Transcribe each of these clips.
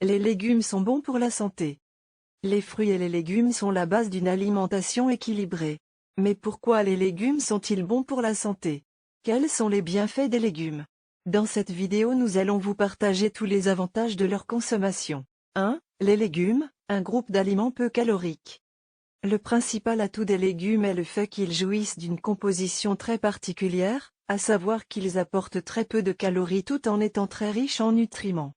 Les légumes sont bons pour la santé. Les fruits et les légumes sont la base d'une alimentation équilibrée. Mais pourquoi les légumes sont-ils bons pour la santé? Quels sont les bienfaits des légumes? Dans cette vidéo nous allons vous partager tous les avantages de leur consommation. 1. Les légumes, un groupe d'aliments peu caloriques. Le principal atout des légumes est le fait qu'ils jouissent d'une composition très particulière, à savoir qu'ils apportent très peu de calories tout en étant très riches en nutriments.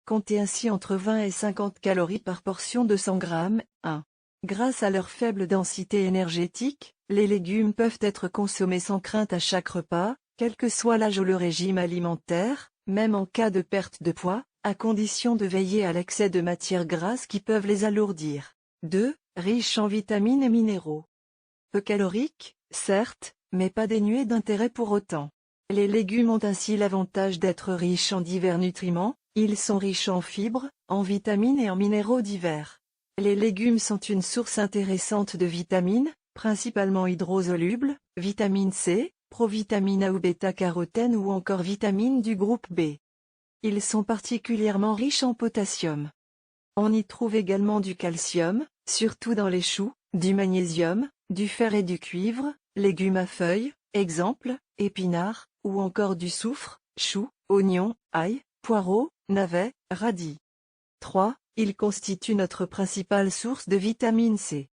Comptez ainsi entre 20 et 50 calories par portion de 100 grammes. 1. Grâce à leur faible densité énergétique, les légumes peuvent être consommés sans crainte à chaque repas, quel que soit l'âge ou le régime alimentaire, même en cas de perte de poids, à condition de veiller à l'excès de matières grasses qui peuvent les alourdir. 2. Riches en vitamines et minéraux. Peu caloriques, certes, mais pas dénués d'intérêt pour autant. Les légumes ont ainsi l'avantage d'être riches en divers nutriments, ils sont riches en fibres, en vitamines et en minéraux divers. Les légumes sont une source intéressante de vitamines, principalement hydrosolubles, vitamine C, provitamine A ou bêta-carotène ou encore vitamines du groupe B. Ils sont particulièrement riches en potassium. On y trouve également du calcium, surtout dans les choux, du magnésium, du fer et du cuivre, légumes à feuilles, exemple, épinards, ou encore du soufre, choux, oignons, ail, poireaux, navets, radis. 3. Ils constituent notre principale source de vitamine C.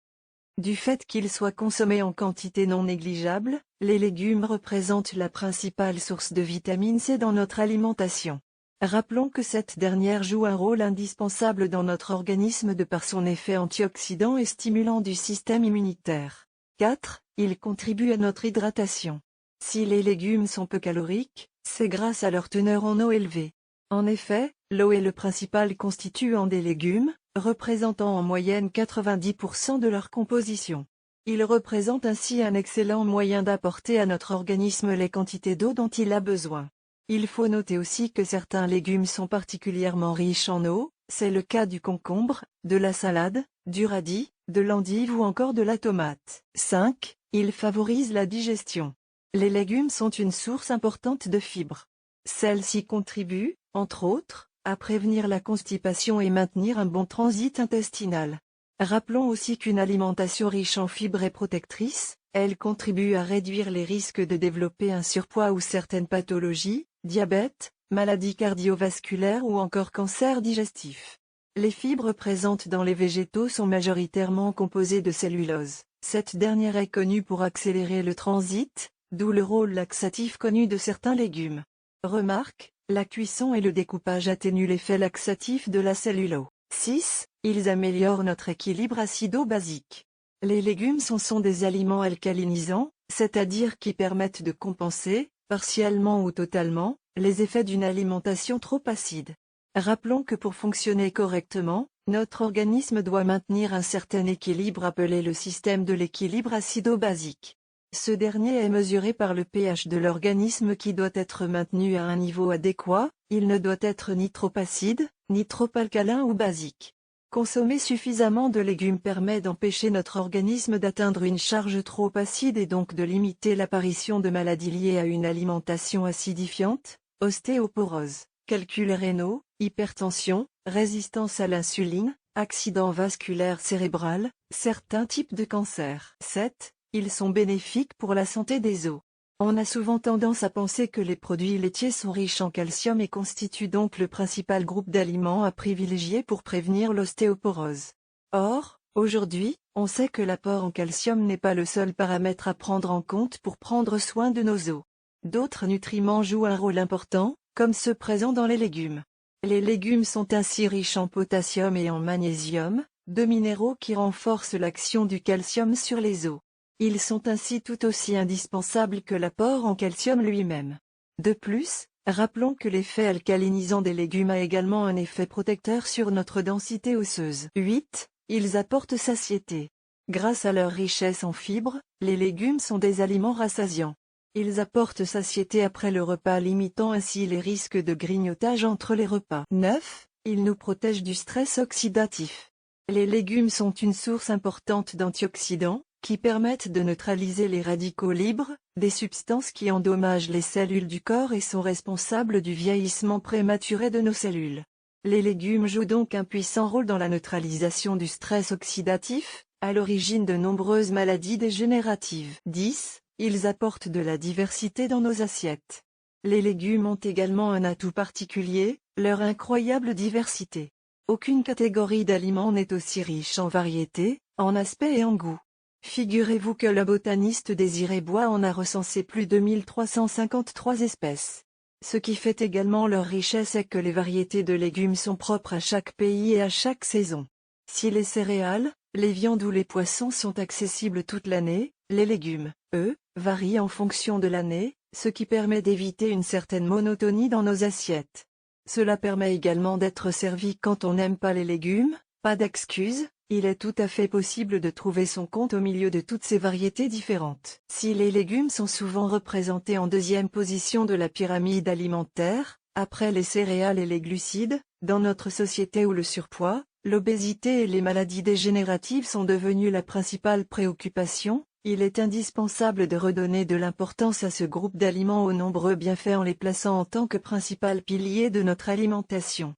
Du fait qu'ils soient consommés en quantité non négligeable, les légumes représentent la principale source de vitamine C dans notre alimentation. Rappelons que cette dernière joue un rôle indispensable dans notre organisme de par son effet antioxydant et stimulant du système immunitaire. 4. Ils contribuent à notre hydratation. Si les légumes sont peu caloriques, c'est grâce à leur teneur en eau élevée. En effet, l'eau est le principal constituant des légumes, représentant en moyenne 90% de leur composition. Ils représentent ainsi un excellent moyen d'apporter à notre organisme les quantités d'eau dont il a besoin. Il faut noter aussi que certains légumes sont particulièrement riches en eau, c'est le cas du concombre, de la salade, du radis, de l'endive ou encore de la tomate. 5. Ils favorisent la digestion. Les légumes sont une source importante de fibres. Celles-ci contribuent, entre autres, à prévenir la constipation et maintenir un bon transit intestinal. Rappelons aussi qu'une alimentation riche en fibres est protectrice, elle contribue à réduire les risques de développer un surpoids ou certaines pathologies, diabète, maladies cardiovasculaires ou encore cancer digestif. Les fibres présentes dans les végétaux sont majoritairement composées de cellulose. Cette dernière est connue pour accélérer le transit, d'où le rôle laxatif connu de certains légumes. Remarque, la cuisson et le découpage atténuent l'effet laxatif de la cellulose. 6. Ils améliorent notre équilibre acido-basique. Les légumes sont des aliments alcalinisants, c'est-à-dire qui permettent de compenser, partiellement ou totalement, les effets d'une alimentation trop acide. Rappelons que pour fonctionner correctement, notre organisme doit maintenir un certain équilibre appelé le système de l'équilibre acido-basique. Ce dernier est mesuré par le pH de l'organisme qui doit être maintenu à un niveau adéquat, il ne doit être ni trop acide, ni trop alcalin ou basique. Consommer suffisamment de légumes permet d'empêcher notre organisme d'atteindre une charge trop acide et donc de limiter l'apparition de maladies liées à une alimentation acidifiante, ostéoporose, calculs rénaux, hypertension, résistance à l'insuline, accident vasculaire cérébral, certains types de cancers. 7. Ils sont bénéfiques pour la santé des os. On a souvent tendance à penser que les produits laitiers sont riches en calcium et constituent donc le principal groupe d'aliments à privilégier pour prévenir l'ostéoporose. Or, aujourd'hui, on sait que l'apport en calcium n'est pas le seul paramètre à prendre en compte pour prendre soin de nos os. D'autres nutriments jouent un rôle important, comme ceux présents dans les légumes. Les légumes sont ainsi riches en potassium et en magnésium, deux minéraux qui renforcent l'action du calcium sur les os. Ils sont ainsi tout aussi indispensables que l'apport en calcium lui-même. De plus, rappelons que l'effet alcalinisant des légumes a également un effet protecteur sur notre densité osseuse. 8. Ils apportent satiété. Grâce à leur richesse en fibres, les légumes sont des aliments rassasiants. Ils apportent satiété après le repas, limitant ainsi les risques de grignotage entre les repas. 9. Ils nous protègent du stress oxydatif. Les légumes sont une source importante d'antioxydants, qui permettent de neutraliser les radicaux libres, des substances qui endommagent les cellules du corps et sont responsables du vieillissement prématuré de nos cellules. Les légumes jouent donc un puissant rôle dans la neutralisation du stress oxydatif, à l'origine de nombreuses maladies dégénératives. 10. Ils apportent de la diversité dans nos assiettes. Les légumes ont également un atout particulier, leur incroyable diversité. Aucune catégorie d'aliments n'est aussi riche en variété, en aspect et en goût. Figurez-vous que le botaniste Désiré Bois en a recensé plus de 1353 espèces. Ce qui fait également leur richesse est que les variétés de légumes sont propres à chaque pays et à chaque saison. Si les céréales, les viandes ou les poissons sont accessibles toute l'année, les légumes, eux, varient en fonction de l'année, ce qui permet d'éviter une certaine monotonie dans nos assiettes. Cela permet également d'être servi quand on n'aime pas les légumes, pas d'excuses, il est tout à fait possible de trouver son compte au milieu de toutes ces variétés différentes. Si les légumes sont souvent représentés en deuxième position de la pyramide alimentaire, après les céréales et les glucides, dans notre société où le surpoids, l'obésité et les maladies dégénératives sont devenues la principale préoccupation, il est indispensable de redonner de l'importance à ce groupe d'aliments aux nombreux bienfaits en les plaçant en tant que principal pilier de notre alimentation.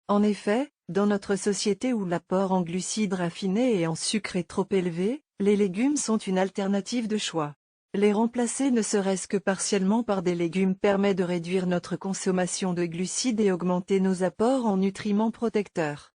En effet, dans notre société où l'apport en glucides raffinés et en sucre est trop élevé, les légumes sont une alternative de choix. Les remplacer ne serait-ce que partiellement par des légumes permet de réduire notre consommation de glucides et augmenter nos apports en nutriments protecteurs.